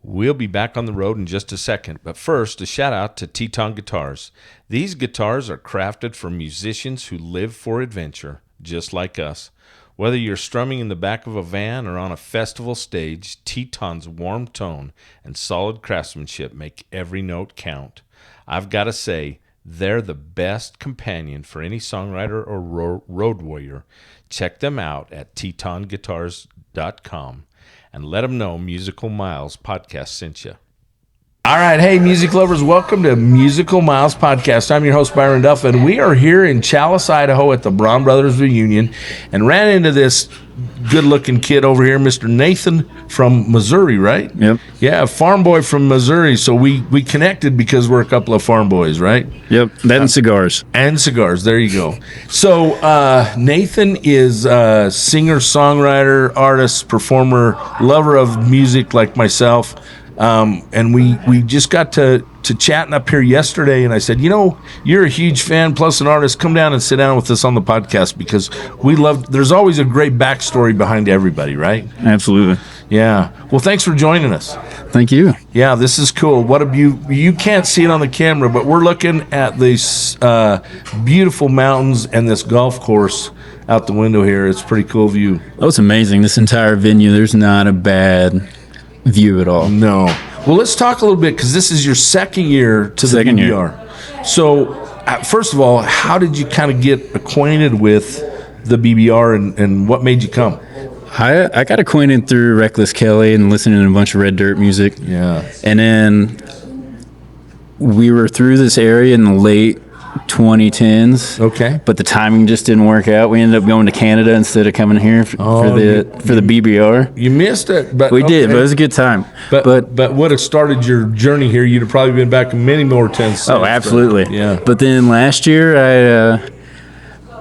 We'll be back on the road in just a second, but first, a shout out to Teton Guitars. These guitars are crafted for musicians who live for adventure, just like us. Whether you're strumming in the back of a van or on a festival stage, Teton's warm tone and solid craftsmanship make every note count. I've got to say, they're the best companion for any songwriter or road warrior. Check them out at tetonguitars.com and let them know Musical Miles Podcast sent you. All right, hey, music lovers, welcome to Musical Miles Podcast. I'm your host, Byron Duff, and we are here in Challis, Idaho at the Braun Brothers Reunion and ran into this good-looking kid over here, Mr. Nathan from Missouri, right? Yep. Yeah, farm boy from Missouri. So we connected because we're a couple of farm boys, right? Yep, that and cigars. And cigars, there you go. So Nathan is a singer, songwriter, artist, performer, lover of music like myself. And we just got to chatting up here yesterday, and I said, you know, you're a huge fan plus an artist. Come down and sit down with us on the podcast because there's always a great backstory behind everybody, right? Absolutely. Yeah. Well, thanks for joining us. Thank you. Yeah, this is cool. What a you can't see it on the camera, but we're looking at these beautiful mountains and this golf course out the window here. It's a pretty cool view. Oh, it's amazing. This entire venue, there's not a bad view at all. No. Well, let's talk a little bit because this is your second year to the BBR. Year. So, first of all, how did you kind of get acquainted with the BBR and what made you come? I got acquainted through Reckless Kelly and listening to a bunch of Red Dirt music. Yeah. And then we were through this area in the late 2010s. Okay. But the timing just didn't work out. We ended up going to Canada instead of coming here for the BBR. You missed it, but we did. But it was a good time. But would have started your journey here, you'd have probably been back in many more tents. Oh, absolutely. But, yeah. But then last year,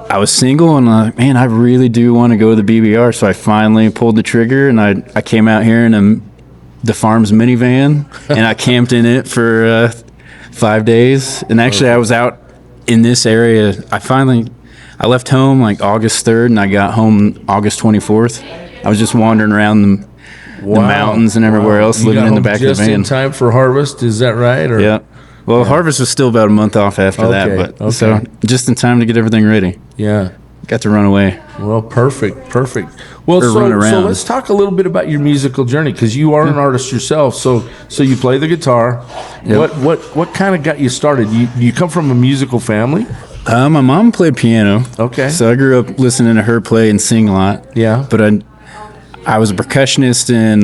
I was single and man, I really do want to go to the BBR. So I finally pulled the trigger and I came out here in the farm's minivan and I camped in it for 5 days. And actually, I was out in this area. I left home like August 3rd and I got home August 24th. I was just wandering around the mountains and everywhere else, living in the back of the van. Just in time for harvest, is that right? Or? Yeah. Well, harvest was still about a month off after that, but so just in time to get everything ready. Yeah. Got to run away. Well, perfect. Well, so let's talk a little bit about your musical journey because you are an artist yourself. So you play the guitar. Yep. What kind of got you started? You come from a musical family? My mom played piano. Okay. So I grew up listening to her play and sing a lot. Yeah. But I was a percussionist in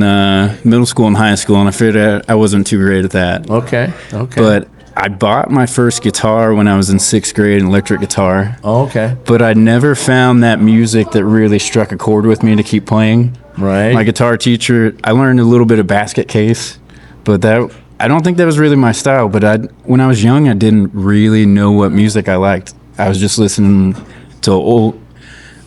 middle school and high school, and I figured I wasn't too great at that. Okay. But I bought my first guitar when I was in 6th grade, an electric guitar. Oh, okay. But I never found that music that really struck a chord with me to keep playing. Right. My guitar teacher, I learned a little bit of basket case, but I don't think that was really my style. But when I was young, I didn't really know what music I liked. I was just listening to old,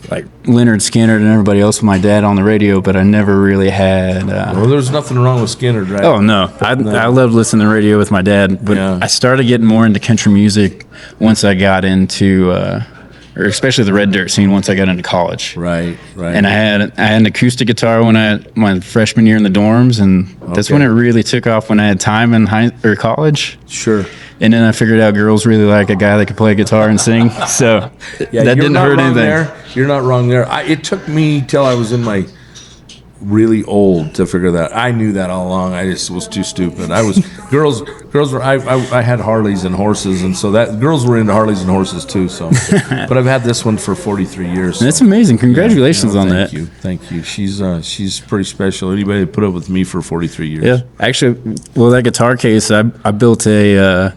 like Leonard Skinner and everybody else with my dad on the radio, but I never really had. Well, there's nothing wrong with Skinner, right? Oh no, I loved listening to the radio with my dad, but I started getting more into country music once I got into, or especially the Red Dirt scene once I got into college. Right. And I had an acoustic guitar when my freshman year in the dorms, and that's when it really took off. When I had time in college. Sure. And then I figured out girls really like a guy that could play guitar and sing. So that didn't hurt anything. You're not wrong there. It took me till I was in my really old to figure that. I knew that all along. I just was too stupid. I was girls were. I had Harleys and horses, and so that girls were into Harleys and horses too. So, but I've had this one for 43 years. So. That's amazing. Congratulations on that. Thank you. She's pretty special. Anybody that put up with me for 43 years. Yeah, actually, that guitar case, I built a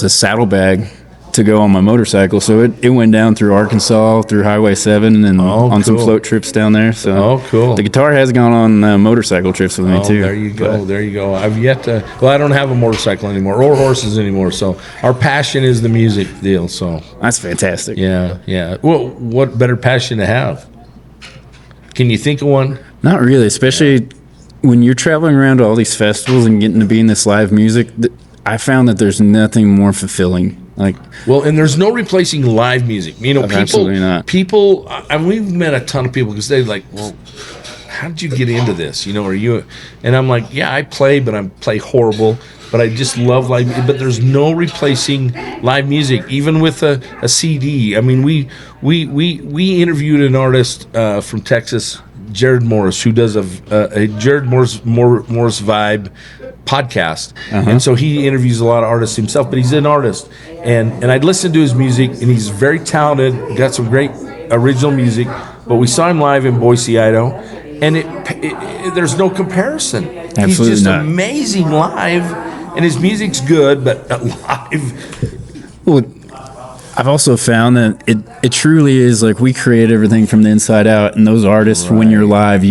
saddlebag to go on my motorcycle, so it went down through Arkansas, through Highway 7, and on some float trips down there. So cool. The guitar has gone on motorcycle trips with me too. There you go. I've yet to. Well, I don't have a motorcycle anymore or horses anymore. So our passion is the music deal. So that's fantastic. Yeah. Well, what better passion to have? Can you think of one? Not really, especially when you're traveling around to all these festivals and getting to be in this live music. I found that there's nothing more fulfilling. And there's no replacing live music. You know, absolutely not. People, and we've met a ton of people because they're like, well, how did you get into this? Are you? And I'm like, yeah, I play, but I play horrible. But I just love live. But there's no replacing live music, even with a CD. I mean, we interviewed an artist from Texas, Jared Morris, who does a Jared Morris Vibe podcast, and so he interviews a lot of artists himself. But he's an artist, and I'd listened to his music, and he's very talented, got some great original music. But we saw him live in Boise, Idaho, and there's no comparison. Absolutely he's just not. amazing live, and his music's good, but live. Well, I've also found that it truly is like we create everything from the inside out, and those artists, when you're live,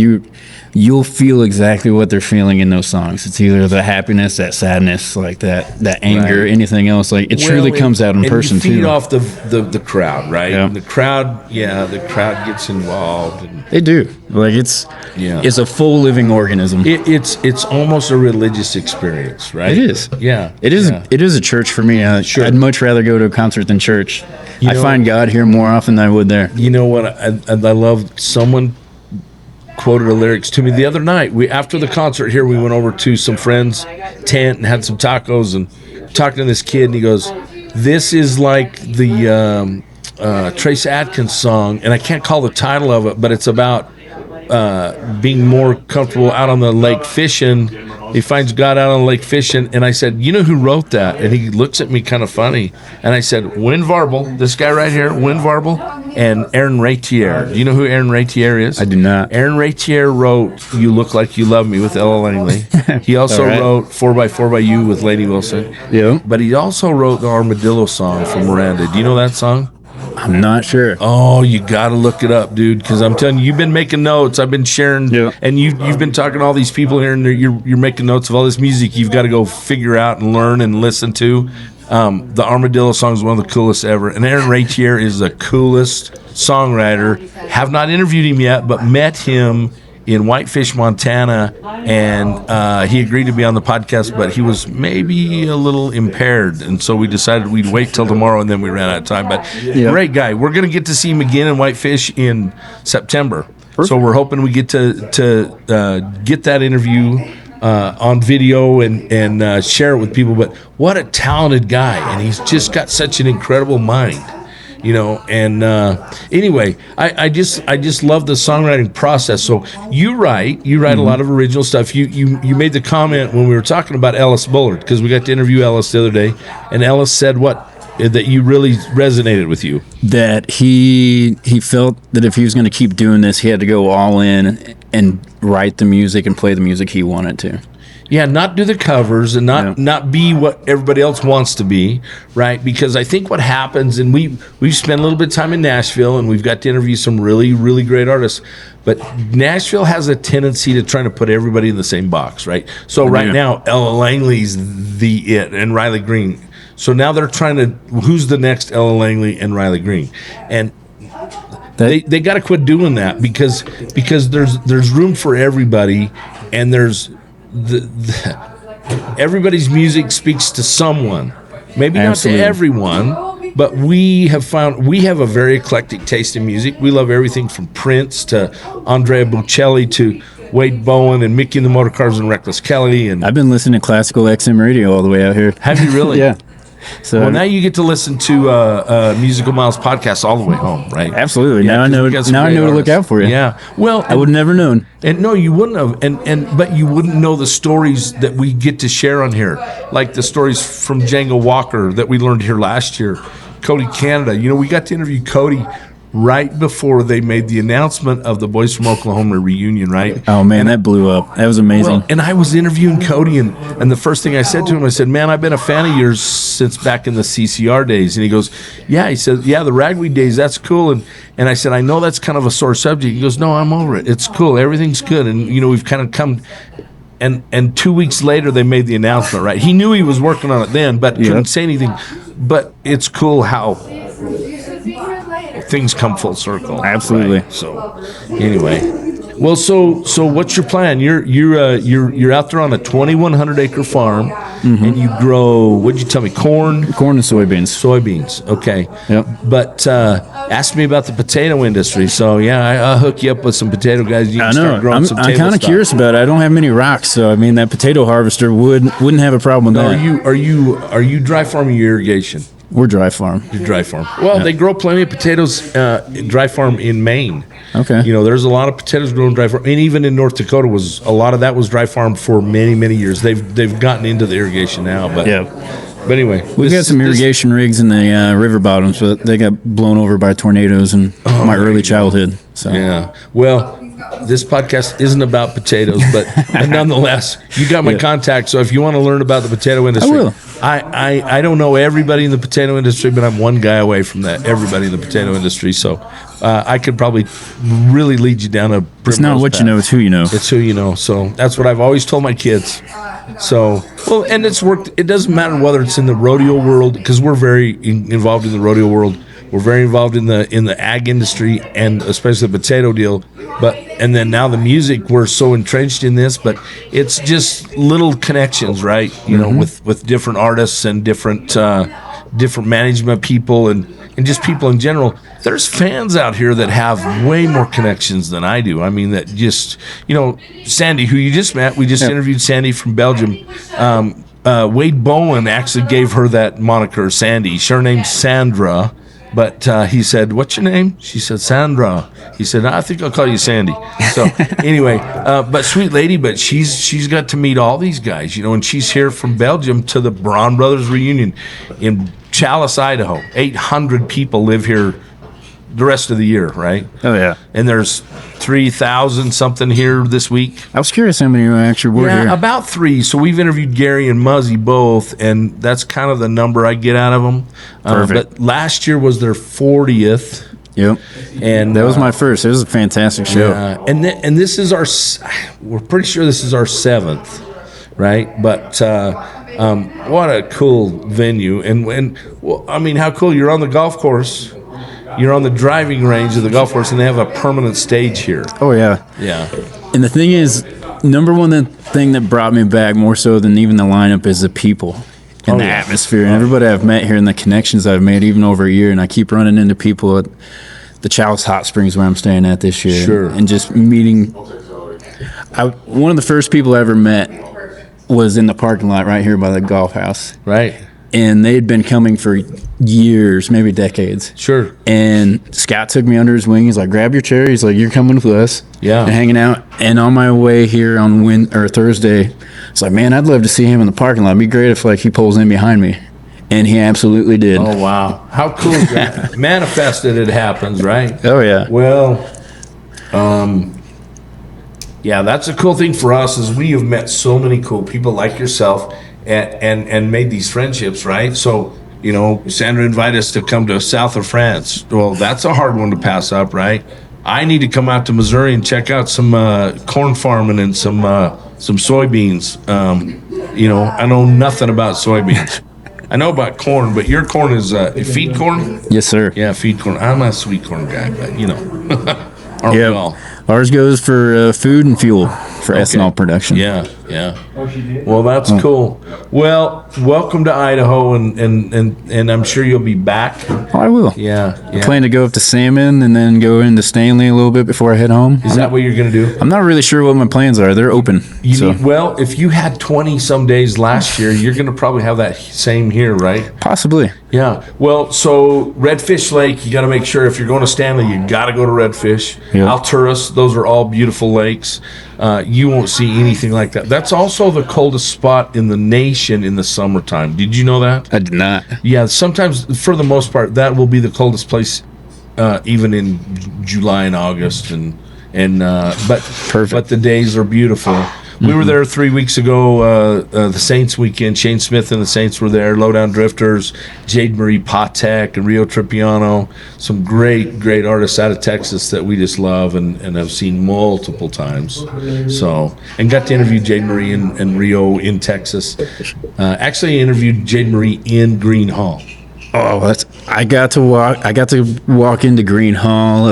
you'll feel exactly what they're feeling in those songs. It's either the happiness, that sadness, like that anger, anything else. Like it truly comes out in person too. And you feed too. off the crowd, right? Yeah. The crowd gets involved. And They do. Like it's a full living organism. It's almost a religious experience, right? It is. Yeah. It is. Yeah. It is a church for me. Sure. I'd much rather go to a concert than church. I find God here more often than I would there. You know what? I love someone quoted the lyrics to me the other night. After the concert here, we went over to some friends' tent and had some tacos and talking to this kid, and he goes, "This is like the Trace Adkins song," and I can't call the title of it, but it's about being more comfortable out on the lake fishing. He finds God out on the lake fishing, and I said, "You know who wrote that?" And he looks at me kind of funny, and I said, "Win Varble, this guy right here, Win Varble, and Aaron Ratier." Do you know who Aaron Ratier is? I do not. Aaron Ratier wrote "You Look Like You Love Me" with Ella Langley. He also wrote "4x4 by You" with Lady Wilson. Yeah. But he also wrote the Armadillo song from Miranda. Do you know that song? I'm not sure. Oh, you got to look it up, dude, because I'm telling you, you've been making notes. I've been sharing, and you've been talking to all these people here, and you're making notes of all this music you've got to go figure out and learn and listen to. The Armadillo song is one of the coolest ever, and Aaron Ratier is the coolest songwriter. Have not interviewed him yet, but met him in Whitefish, Montana, and he agreed to be on the podcast, but he was maybe a little impaired, and so we decided we'd wait till tomorrow, and then we ran out of time. But great guy. We're going to get to see him again in Whitefish in September. Perfect. So we're hoping we get to get that interview on video and share it with people. But what a talented guy, and he's just got such an incredible mind. And anyway, I just love the songwriting process. So you write a lot of original stuff. You made the comment when we were talking about Ellis Bullard, because we got to interview Ellis the other day, and Ellis said that you really resonated with you. That he felt that if he was going to keep doing this, he had to go all in and write the music and play the music he wanted to. Yeah, not do the covers and not be what everybody else wants to be, right? Because I think what happens, and we've spent a little bit of time in Nashville, and we've got to interview some really, really great artists, but Nashville has a tendency to try to put everybody in the same box, right? So right now, Ella Langley's and Riley Green. So now they're trying to, who's the next Ella Langley and Riley Green? And they got to quit doing that because there's room for everybody, and there's everybody's music speaks to someone, maybe Absolutely. not to everyone, but we have found we have a very eclectic taste in music. We love everything from Prince to Andrea Bocelli to Wade Bowen and Mickey and the Motorcars and Reckless Kelly. And I've been listening to classical XM radio all the way out here. have you really? Yeah. So now you get to listen to Musical Miles podcast all the way home, right? Absolutely. Yeah, now I know. Now I know to look out for you. Yeah. Well, I would have never known. And no, you wouldn't have. But you wouldn't know the stories that we get to share on here, like the stories from Django Walker that we learned here last year. Cody Canada. We got to interview Cody right before they made the announcement of the Boys from Oklahoma reunion, right? Oh, man, that blew up. That was amazing. Well, and I was interviewing Cody, and the first thing I said to him, I said, "Man, I've been a fan of yours since back in the CCR days." And he goes, "Yeah." He said, "Yeah, the Ragweed days, that's cool." And I said, "I know that's kind of a sore subject." He goes, "No, I'm over it. It's cool. Everything's good." And, we've kind of come... And 2 weeks later, they made the announcement, right? He knew he was working on it then, but couldn't say anything. But it's cool how things come full circle. Absolutely. Right? So, anyway, Well, so what's your plan? You're out there on a 2,100 acre farm, and you grow. What'd you tell me? Corn and soybeans. Soybeans. Okay. Yep. But ask me about the potato industry. So yeah, I'll hook you up with some potato guys. You can start growing some table I'm kind of stock. curious about it. I don't have many rocks, so I mean that potato harvester wouldn't have a problem with that. Are you dry farming your irrigation? We're dry farm. You're dry farm. Well, they grow plenty of potatoes dry farm in Maine. Okay. There's a lot of potatoes grown dry farm, and even in North Dakota a lot of that was dry farm for many, many years. They've gotten into the irrigation now, but But anyway, we've got some irrigation rigs in the river bottoms, but they got blown over by tornadoes in my early childhood. So yeah, well, this podcast isn't about potatoes, but nonetheless, you got my contact. So if you want to learn about the potato industry, I will. I don't know everybody in the potato industry, but I'm one guy away from everybody in the potato industry. So I could probably really lead you down a. It's not what you know; it's who you know. It's who you know. So that's what I've always told my kids. So well, and it's worked. It doesn't matter whether it's in the rodeo world, because we're very involved in the rodeo world. We're very involved in the ag industry, and especially the potato deal. And then now the music, we're so entrenched in this, but it's just little connections, right? With different artists and different management people and just people in general. There's fans out here that have way more connections than I do. I mean, that just, Sandy, who you just met, we just interviewed Sandy from Belgium. Wade Bowen actually gave her that moniker, Sandy. Her name's Sandra. But he said, "What's your name?" She said, "Sandra." He said, "I think I'll call you Sandy." So anyway, but sweet lady, but she's got to meet all these guys, and she's here from Belgium to the Braun Brothers reunion in Challis, Idaho. 800 people live here the rest of the year, right? Oh yeah. And there's 3,000 something here this week. I was curious how many actually were here. About 3. So we've interviewed Gary and Muzzy both, and that's kind of the number I get out of them. Perfect. But last year was their 40th. Yep. And that was my first. It was a fantastic show. And this is we're pretty sure this is our 7th, right? But what a cool venue. And well, I mean, how cool. You're on the golf course. You're on the driving range of the golf course, and they have a permanent stage here. Oh, yeah. Yeah. And the thing is, number one, the thing that brought me back more so than even the lineup is the people and the atmosphere. And everybody I've met here and the connections I've made even over a year. And I keep running into people at the Challis Hot Springs where I'm staying at this year. Sure. And just meeting. One of the first people I ever met was in the parking lot right here by the golf house. Right. And they had been coming for years, maybe decades. Sure. And Scott took me under his wing. He's like, "Grab your chair." He's like, "You're coming with us." Yeah. And hanging out. And on my way here on Thursday, it's like, man, I'd love to see him in the parking lot. It'd be great if he pulls in behind me. And he absolutely did. Oh, wow. How cool is that? Manifested, it happens, right? Oh, yeah. Well, yeah, that's a cool thing for us is we have met so many cool people like yourself and made these friendships, right? So, Sandra invited us to come to south of France. Well, that's a hard one to pass up, right? I need to come out to Missouri and check out some corn farming and some soybeans. I know nothing about soybeans. I know about corn, but your corn is feed corn? Yes, sir. Yeah, feed corn. I'm a sweet corn guy, but aren't we all? Ours goes for food and fuel for ethanol production. Yeah. Well, that's cool. Well, welcome to Idaho, and I'm sure you'll be back. Oh, I will. Yeah. I plan to go up to Salmon and then go into Stanley a little bit before I head home. Is that what you're going to do? I'm not really sure what my plans are. They're open. Well, if you had 20 some days last year, you're going to probably have that same here, right? Possibly. Yeah. Well, so Redfish Lake, you got to make sure if you're going to Stanley, you got to go to Redfish. Yep. Alturas, those are all beautiful lakes. You won't see anything like that. That's also the coldest spot in the nation in the summertime. Did you know that? I did not. Yeah, sometimes, for the most part, that will be the coldest place, even in July and August. But Perfect. But the days are beautiful. We were there 3 weeks ago, the Saints weekend. Shane Smith and the Saints were there. Lowdown Drifters, Jade Marie Patek, and Rio Tripiano. Some great artists out of Texas that we just love and have seen multiple times. So, and got to interview Jade Marie and Rio in Texas. Actually, I interviewed Jade Marie in Green Hall. Oh, I got to walk into Green Hall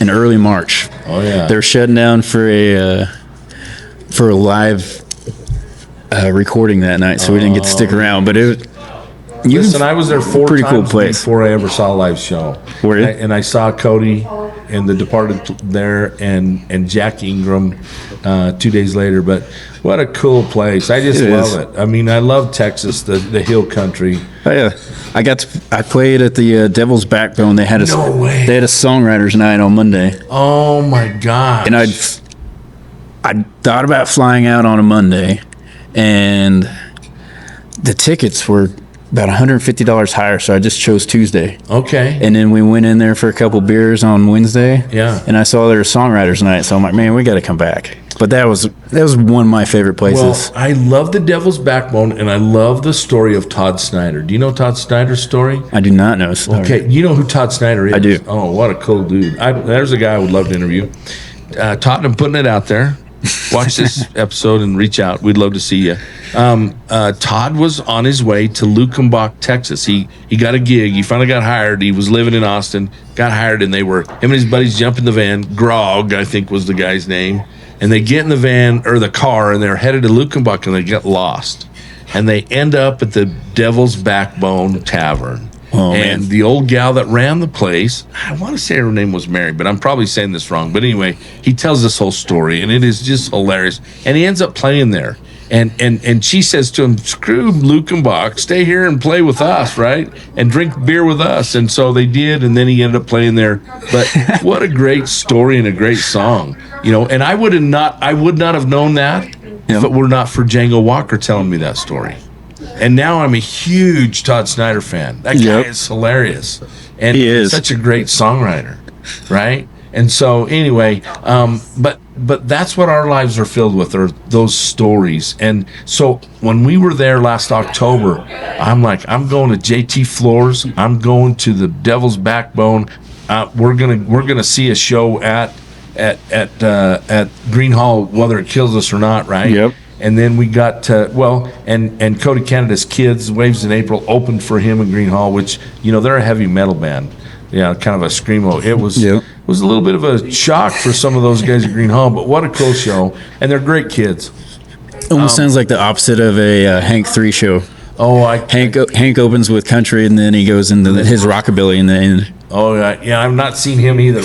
in early March. Oh yeah. They're shutting down for a live recording that night, so we didn't get to stick around. But Listen, I was there 4 pretty times cool place. before I ever saw a live show. Were you? And I saw Cody and The Departed there, and Jack Ingram 2 days later. But what a cool place! I just love it. I mean, I love Texas, the hill country. Oh, yeah, I played at the Devil's Backbone. They had No way. They had a songwriters night on Monday. Oh my gosh! And I thought about flying out on a Monday, and the tickets were about $150 higher, so I just chose Tuesday. Okay. And then we went in there for a couple beers on Wednesday. Yeah. And I saw there was songwriters night, so I'm like, man, we got to come back. But that was one of my favorite places. Well, I love the Devil's Backbone, and I love the story of Todd Snyder. Do you know Todd Snyder's story? I do not know. Sorry. Okay, you know who Todd Snyder is? I do. Oh, what a cool dude. There's a guy I would love to interview. Todd, I'm putting it out there. Watch this episode and reach out. We'd love to see you. Todd was on his way to Luckenbach, Texas. He got a gig. He finally got hired. He was living in Austin, got hired, and him and his buddies jump in the van. Grog, I think was the guy's name. And they get in the van or the car, and they're headed to Luckenbach, and they get lost. And they end up at the Devil's Backbone Tavern. Oh, and man. the old gal that ran the place, I want to say her name was Mary, but I'm probably saying this wrong. But anyway, he tells this whole story, and it is just hilarious. And he ends up playing there. And she says to him, screw Luckenbach, stay here and play with us, right? And drink beer with us. And so they did, and then he ended up playing there. But what a great story and a great song. And I would not have known that if it were not for Django Walker telling me that story. And now I'm a huge Todd Snyder fan. That guy is hilarious. And he is such a great songwriter, right? And so anyway, but that's what our lives are filled with, are those stories. And so when we were there last October, I'm like, I'm going to JT Floors. I'm going to the Devil's Backbone. We're gonna see a show at Green Hall, whether it kills us or not, right? Yep. And then we got to, and Cody Canada's Kids, Waves in April, opened for him in Green Hall, which, they're a heavy metal band. Yeah, kind of a screamo. It was a little bit of a shock for some of those guys at Green Hall, but what a cool show. And they're great kids. Almost sounds like the opposite of a Hank 3 show. Oh, Hank opens with country, and then he goes into his rockabilly in the end. Oh, yeah, I've not seen him either,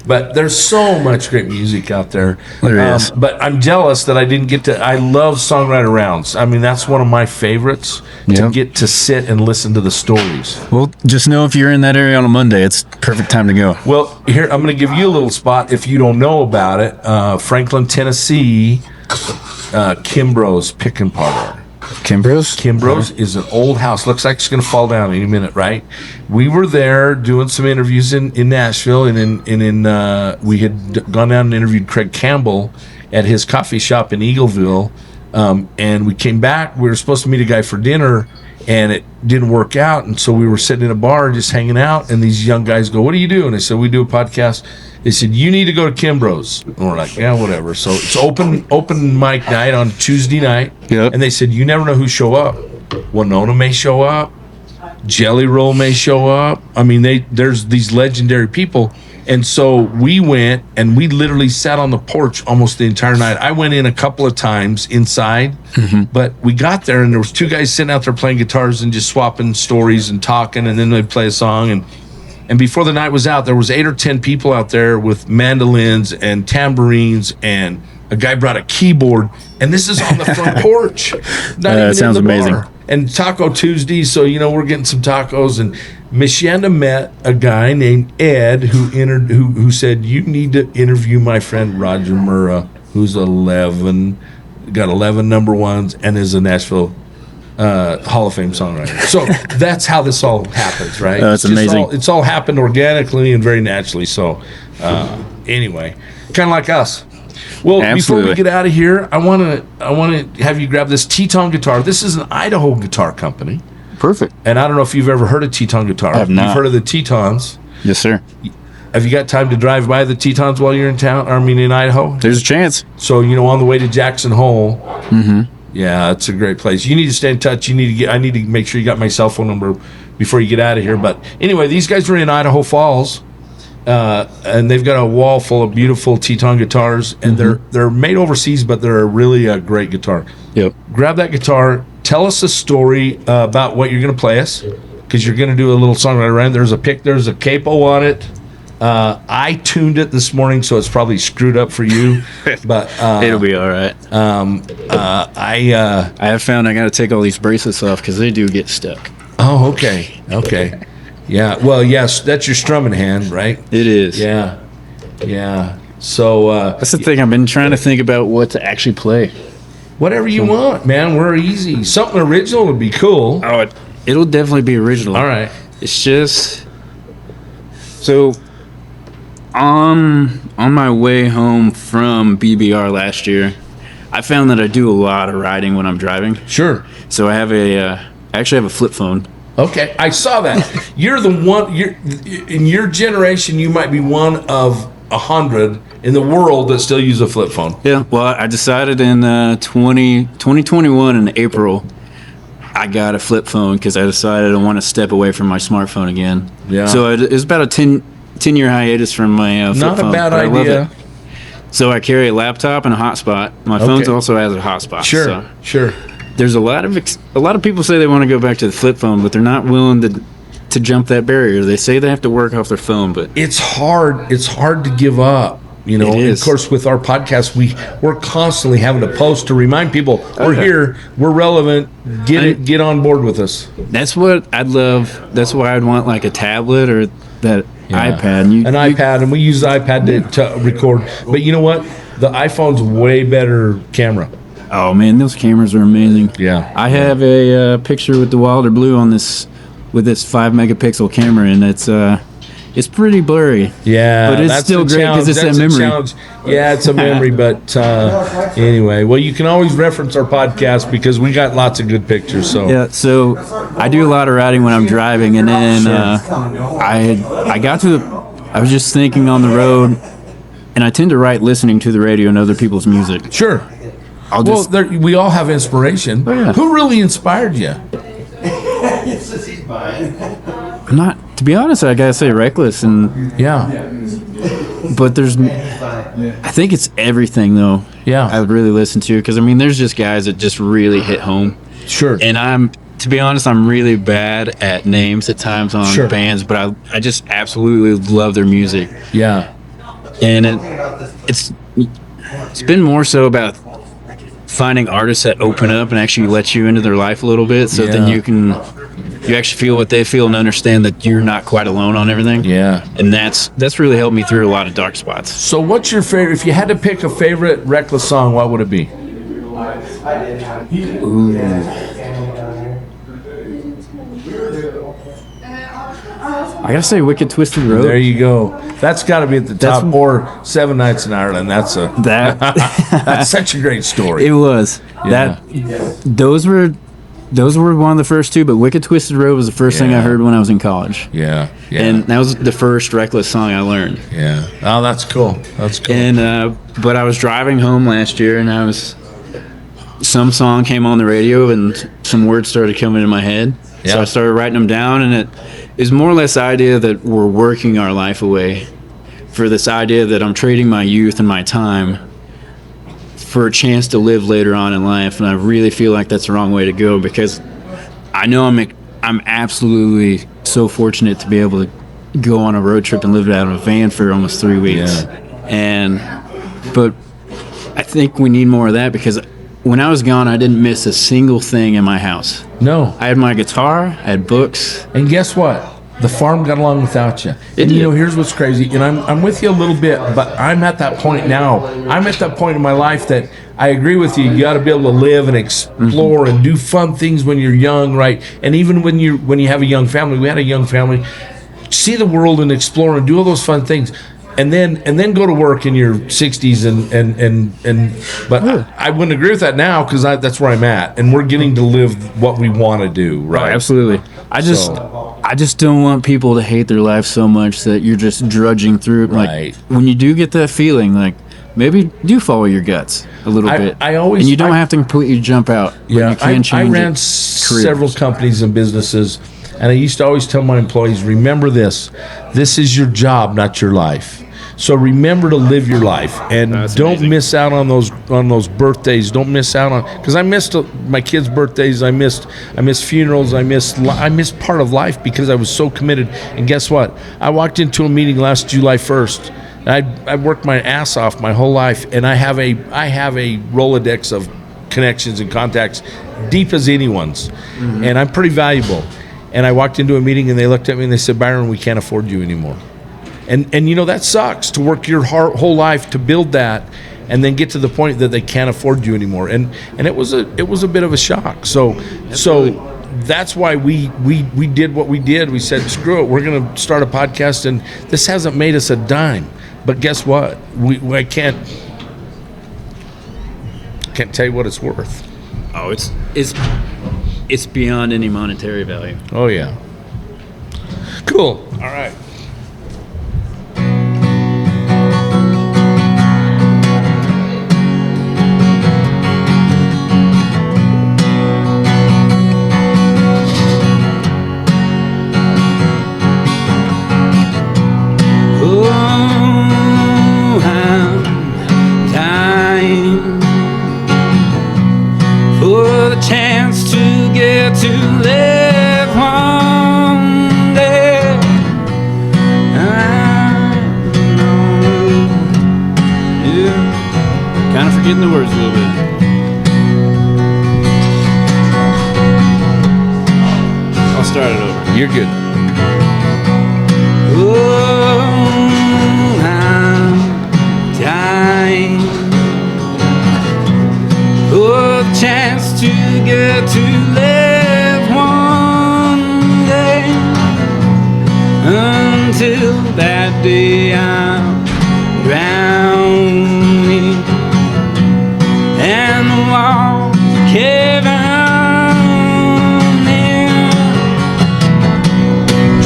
but there's so much great music out there. There is. But I'm jealous that I didn't get to. I love songwriter rounds. I mean, that's one of my favorites, to get to sit and listen to the stories. Well, just know if you're in that area on a Monday, it's perfect time to go. Well, here, I'm going to give you a little spot if you don't know about it. Franklin, Tennessee, Kimbrough's Pickin' Parlor. Kimbrough's is an old house. Looks like it's going to fall down any minute, right? We were there doing some interviews in Nashville, and we had gone down and interviewed Craig Campbell at his coffee shop in Eagleville, and we came back. We were supposed to meet a guy for dinner, and it didn't work out, and so we were sitting in a bar just hanging out, and these young guys go, "What do you do?" And I said, "We do a podcast." They said, "You need to go to Kimbrough's." And we're like, "Yeah, whatever." So it's open mic night on Tuesday night. Yep. And they said, "You never know who show up. Winona may show up. Jelly Roll may show up." I mean, there's these legendary people. And so we went, and we literally sat on the porch almost the entire night. I went in a couple of times inside, but we got there, and there was two guys sitting out there playing guitars and just swapping stories and talking, and then they'd play a song. And before the night was out, there was 8 or 10 people out there with mandolins and tambourines, and a guy brought a keyboard, and this is on the front porch. That sounds amazing. And Taco Tuesday, so we're getting some tacos, and Michanda met a guy named Ed who said, "You need to interview my friend Roger Murrah, who's got 11 number ones and is a Nashville Hall of Fame songwriter." So that's how this all happens, right? That's amazing. It's all happened organically and very naturally. So anyway, kind of like us. Well, Absolutely. Before we get out of here, I want to have you grab this Teton guitar. This is an Idaho guitar company. Perfect. And I don't know if you've ever heard of Teton guitar. I have not. You've heard of the Tetons. Yes, sir. Have you got time to drive by the Tetons while you're in town? In Idaho? There's a chance. So, on the way to Jackson Hole. Mm-hmm. Yeah, it's a great place. You need to stay in touch. I need to make sure you got my cell phone number before you get out of here. But anyway, these guys were in Idaho Falls, and they've got a wall full of beautiful Teton guitars, and they're made overseas, but they're really a great guitar. Yep. Grab that guitar. Tell us a story about what you're going to play us, because you're going to do a little songwriter run. There's a capo on it. I tuned it this morning, so it's probably screwed up for you, but it'll be all right. I have found I got to take all these bracelets off because they do get stuck. Oh, okay. Yeah. Well, yes, that's your strumming hand, right? It is. Yeah. So That's the thing. I've been trying to think about what to actually play. whatever you want, man. We're easy. Something original would be cool. Oh, it'll definitely be original. All right. It's just so on my way home from BBR last year, I found that I do a lot of riding when I'm driving. Sure. So I actually have a flip phone. Okay, I saw that. You're the one. In your generation, you might be one of 100 in the world that still use a flip phone. Yeah. Well, I decided in 2021 in April, I got a flip phone because I decided I want to step away from my smartphone again. Yeah. So it was about a 10-year hiatus from my flip phone. Not a bad but I love idea. it. So I carry a laptop and a hotspot. My phone also has a hotspot. Sure. There's a lot of people say they want to go back to the flip phone, but they're not willing to jump that barrier. They say they have to work off their phone, but It's hard. It's hard to give up. You know, It and is. of course, with our podcast, we're constantly having to post to remind people we're here, we're relevant. Get on board with us. that's what I'd love. That's why I'd want like a tablet or that iPad. An iPad, and we use the iPad to record. But you know what? The iPhone's way better camera. Oh man, those cameras are amazing. Yeah. I have a picture with the Wilder Blue on this with this 5-megapixel camera, and it's pretty blurry. Yeah, but it's that's still a great because it's challenge. that That's a memory. challenge. Yeah, it's a memory, but anyway, well, you can always reference our podcast because we got lots of good pictures. So Yeah, so I do a lot of riding when I'm driving, and then I got to I was just thinking on the road, and I tend to write listening to the radio and other people's music. sure. I'll We all have inspiration. yeah. Who really inspired you? not to be honest, I gotta say Reckless, and Yeah, but I think it's everything though. Yeah. I really listen to because I mean, there's just guys that just really hit home. sure. And to be honest, I'm really bad at names at times on Sure. bands, but I just absolutely love their music. Yeah, And it's been more so about finding artists that open up and actually let you into their life a little bit, so then Yeah. you actually feel what they feel and understand that you're not quite alone on everything. yeah. And that's really helped me through a lot of dark spots. So, what's your favorite? If you had to pick a favorite Reckless song, what would it be? I gotta say, Wicked Twisted Road. There you go. That's got to be at the That's- top. Or 7 Nights in Ireland. That's That such a great story. it was Yeah. those were one of the first two, but Wicked Twisted Road was the first thing I Yeah. heard when I was in college. Yeah, And that was the first Reckless song I learned. yeah. Oh, that's cool. That's cool. And but I was driving home last year, and some song came on the radio, and some words started coming in my head. So Yeah. I started writing them down, and it is more or less the idea that we're working our life away for this idea that I'm trading my youth and my time for a chance to live later on in life. And I really feel like that's the wrong way to go, because I know I'm absolutely so fortunate to be able to go on a road trip and live out of a van for almost 3 weeks. But I think we need more of that, because when I was gone, I didn't miss a single thing in my house. No. I had my guitar, I had books. And guess what? The farm got along without you. And you know, here's what's crazy. And I'm with you a little bit, but I'm at that point now. I'm at that point in my life that I agree with you. You got to be able to live and explore and do fun things when you're young, right? And even when you have a young family, we had a young family. See the world and explore and do all those fun things. And then go to work in your 60s but I wouldn't agree with that now, because that's where I'm at, and we're getting to live what we want to do, right? Oh, absolutely. I just don't want people to hate their life so much that you're just drudging through it. Right. Like, when you do get that feeling, like, maybe do follow your guts a little bit. And you don't have to completely jump out. But you can change I ran careers. several companies and businesses, And I used to always tell my employees, remember this. This is your job, not your life. So remember to live your life, and don't miss out on those birthdays. Don't miss out on, because I missed my kids' birthdays. I missed funerals. I missed part of life because I was so committed. And guess what? I walked into a meeting last July 1st. I worked my ass off my whole life, and I have a Rolodex of connections and contacts deep as anyone's, and I'm pretty valuable. And I walked into a meeting, and they looked at me and they said, Byron, we can't afford you anymore. And you know, that sucks, to work your whole life to build that and then get to the point that they can't afford you anymore. And it was a bit of a shock. So that's why we did what we did. We said, screw it, we're going to start a podcast, and this hasn't made us a dime. But guess what? I can't tell you what it's worth. Oh, it's beyond any monetary value. Oh yeah. Cool. All right. To live one day, kind of forgetting the words a little bit. I'll start it over. You're good. Oh, I'm dying for the chance to get to live until that day I'm drowning and the walls caving in.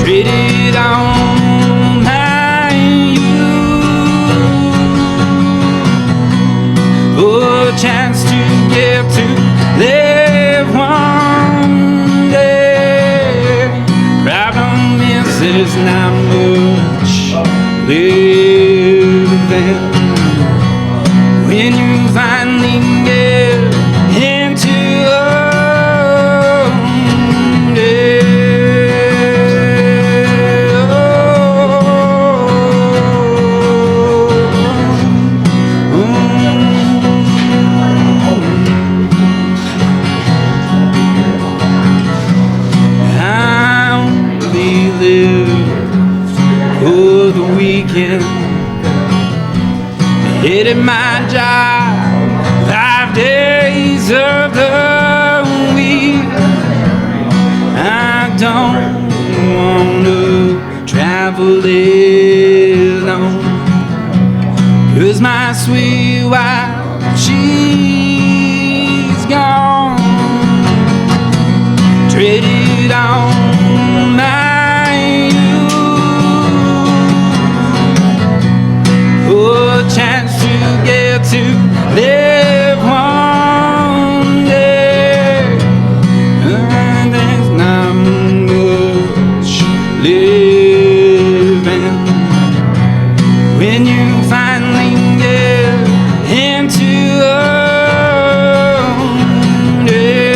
Traded on my youth for a chance to get to live one day. Problem is there's not much living when you finally get into old age. How we live for the weekend, hated my job 5 days of the week. I don't want to travel alone, 'cause my sweet wife, she's gone. Traded on my youth for a chance to get to live one day. And there's not much living when you finally get into old age.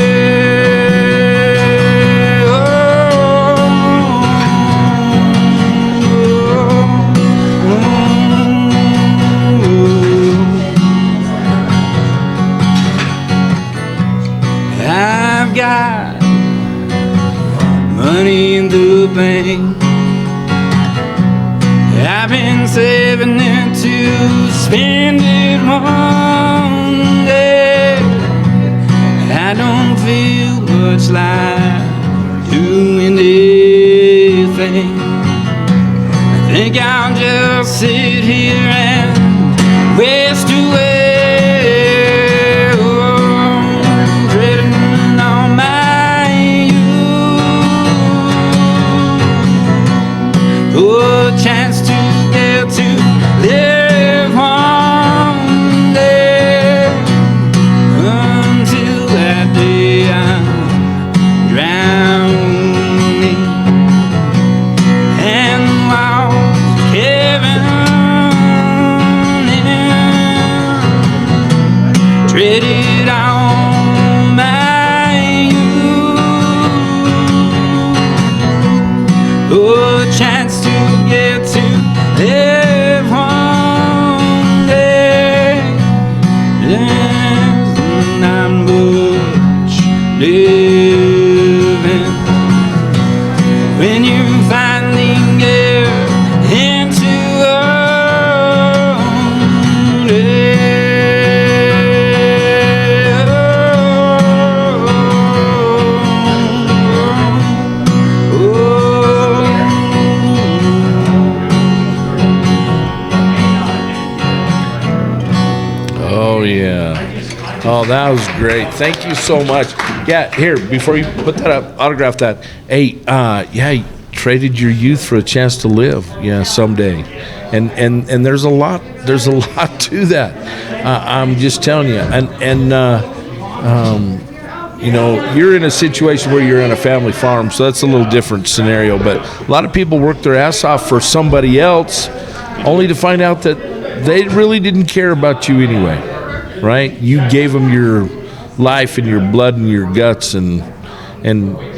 I've got money in the bank. I've been saving it to spend it one day. I don't feel much like doing anything. I think I'll just sit here and waste away. Dreading on my youth for a chance to get to live one day. Until that day I'm drowning chance to get to live one day. There's not much living when you finally get into old age. Oh, yeah. Oh, that was great. Thank you so much. Yeah, here, before you put that up, autograph that. Hey, you traded your youth for a chance to live, someday. And there's a lot to that. I'm just telling you. You're in a situation where you're on a family farm, so that's a little different scenario. But a lot of people work their ass off for somebody else, only to find out that they really didn't care about you anyway, right? You gave them your life and your blood and your guts, and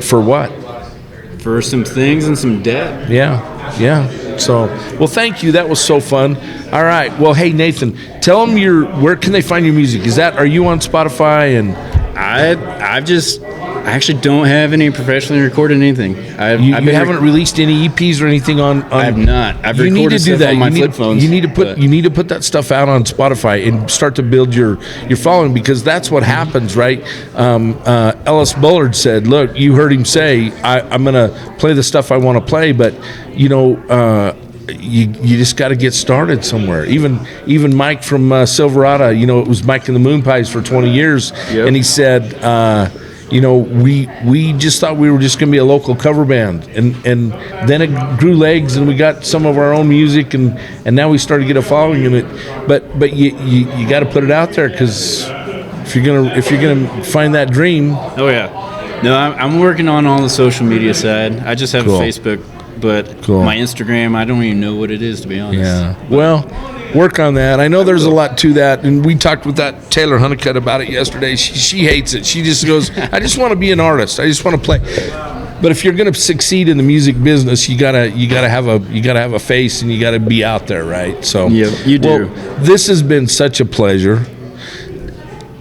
for what? For some things and some debt. Yeah. So, well, thank you. That was so fun. All right. Well, hey, Nathan, tell them where can they find your music? Are you on Spotify? And I actually don't have any professionally recorded anything. You haven't released any EPs or anything on. I have not. I've you recorded need to do stuff that. on my flip phones. You need to put that stuff out on Spotify and start to build your following, because that's what happens, right? Ellis Bullard said, "Look, you heard him say, I'm going to play the stuff I want to play, but you just got to get started somewhere." Even Mike from Silverado, it was Mike and the Moon Pies for 20 years, yep. And he said, we just thought we were just going to be a local cover band, and then it grew legs, and we got some of our own music, and now we started to get a following in it. But you got to put it out there, because if you're gonna find that dream. Oh yeah, no, I'm working on all the social media side. I just have Facebook. But my Instagram, I don't even know what it is, to be honest. Yeah. Well, work on that. I know there's a lot to that, and we talked with that Taylor Honeycutt about it yesterday. She hates it. She just goes, "I just want to be an artist. I just want to play." But if you're going to succeed in the music business, you gotta have a face, and you gotta be out there, right? So yeah, you do. Well, this has been such a pleasure.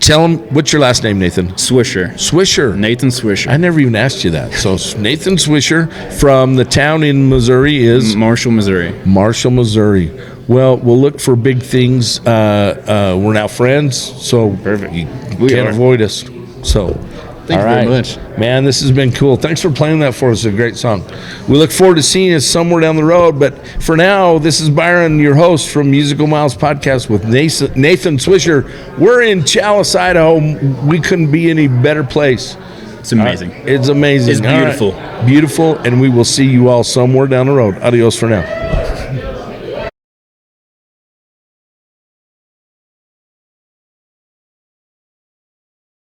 Tell them, what's your last name, Nathan? Swisher. Nathan Swisher. I never even asked you that. So Nathan Swisher from the town in Missouri is? Marshall, Missouri. Well, we'll look for big things. We're now friends, so perfect. You can't avoid us. So, thank you very much. Man, this has been cool. Thanks for playing that for us. It's a great song. We look forward to seeing you somewhere down the road. But for now, this is Byron, your host from Musical Miles Podcast with Nathan Swisher. We're in Challis, Idaho. We couldn't be any better place. It's amazing. It's amazing. It's beautiful. Beautiful, and we will see you all somewhere down the road. Adios for now.